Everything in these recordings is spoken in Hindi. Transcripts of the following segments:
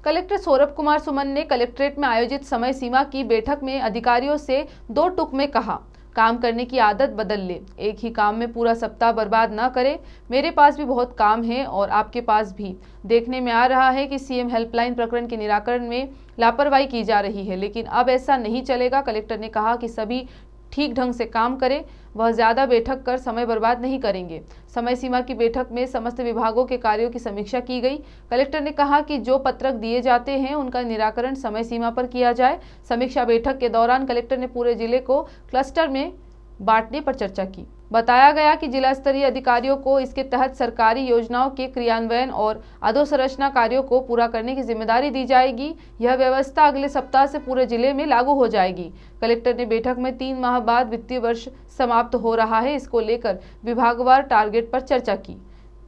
कलेक्टर सौरभ कुमार सुमन ने कलेक्ट्रेट में आयोजित समय सीमा की बैठक में अधिकारियों से दो टूक में कहा, काम करने की आदत बदल ले, एक ही काम में पूरा सप्ताह बर्बाद न करें। मेरे पास भी बहुत काम है और आपके पास भी। देखने में आ रहा है कि सीएम हेल्पलाइन प्रकरण के निराकरण में लापरवाही की जा रही है, लेकिन अब ऐसा नहीं चलेगा। कलेक्टर ने कहा कि सभी ठीक ढंग से काम करें, वह ज्यादा बैठक कर समय बर्बाद नहीं करेंगे। समय सीमा की बैठक में समस्त विभागों के कार्यों की समीक्षा की गई। कलेक्टर ने कहा कि जो पत्रक दिए जाते हैं उनका निराकरण समय सीमा पर किया जाए। समीक्षा बैठक के दौरान कलेक्टर ने पूरे जिले को क्लस्टर में बांटने पर चर्चा की। बताया गया कि जिला स्तरीय अधिकारियों को इसके तहत सरकारी योजनाओं के क्रियान्वयन और अधोसंरचना कार्यों को पूरा करने की जिम्मेदारी दी जाएगी। यह व्यवस्था अगले सप्ताह से पूरे जिले में लागू हो जाएगी। कलेक्टर ने बैठक में 3 माह बाद वित्तीय वर्ष समाप्त हो रहा है, इसको लेकर विभागवार टारगेट पर चर्चा की।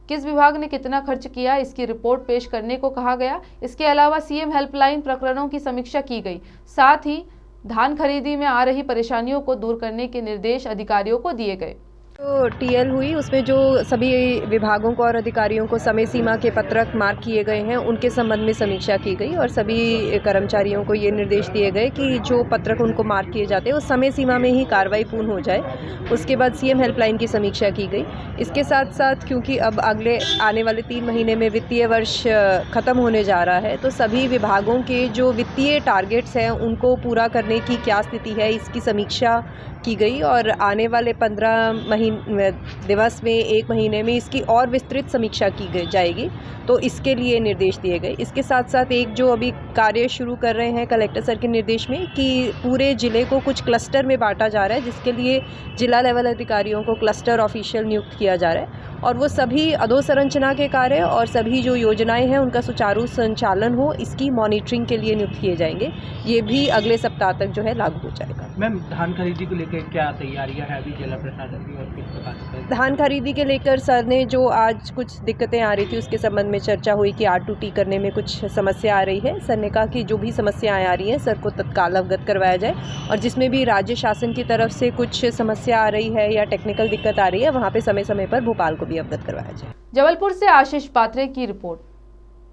किस विभाग ने कितना खर्च किया, इसकी रिपोर्ट पेश करने को कहा गया। इसके अलावा सीएम हेल्पलाइन प्रकरणों की समीक्षा की गई। साथ ही धान खरीदी में आ रही परेशानियों को दूर करने के निर्देश अधिकारियों को दिए गए। तो टीएल हुई, उसमें जो सभी विभागों को और अधिकारियों को समय सीमा के पत्रक मार्क किए गए हैं, उनके संबंध में समीक्षा की गई और सभी कर्मचारियों को ये निर्देश दिए गए कि जो पत्रक उनको मार्क किए जाते हैं उस समय सीमा में ही कार्रवाई पूर्ण हो जाए। उसके बाद सीएम हेल्पलाइन की समीक्षा की गई। इसके साथ साथ क्योंकि अब अगले आने वाले 3 महीने में वित्तीय वर्ष ख़त्म होने जा रहा है, तो सभी विभागों के जो वित्तीय टारगेट्स हैं उनको पूरा करने की क्या स्थिति है, इसकी समीक्षा की गई और आने वाले 15 दिवस में 1 महीने में इसकी और विस्तृत समीक्षा की जाएगी। तो इसके लिए निर्देश दिए गए। इसके साथ साथ एक जो अभी कार्य शुरू कर रहे हैं कलेक्टर सर के निर्देश में कि पूरे ज़िले को कुछ क्लस्टर में बांटा जा रहा है, जिसके लिए जिला लेवल अधिकारियों को क्लस्टर ऑफिशियल नियुक्त किया जा रहा है और वो सभी अधोसंरचना के कार्य और सभी जो योजनाएं हैं उनका सुचारू संचालन हो, इसकी मॉनिटरिंग के लिए नियुक्त किए जाएंगे। ये भी अगले सप्ताह तक जो है लागू हो जाएगा। मैम, धान खरीदी को लेकर क्या तैयारियां हैं अभी जिला प्रशासन की और किस प्रकार से? धान खरीदी के लेकर सर ने जो आज कुछ दिक्कतें आ रही थी उसके संबंध में चर्चा हुई कि R2T करने में कुछ समस्या आ रही है। सर ने कहा कि जो भी समस्याएं आ रही हैं सर को तत्काल अवगत करवाया जाए और जिसमें भी राज्य शासन की तरफ से कुछ समस्या आ रही है या टेक्निकल दिक्कत आ रही है वहाँ पे समय समय पर भोपाल को भी अवगत करवाया जाए। जबलपुर से आशीष पात्रे की रिपोर्ट।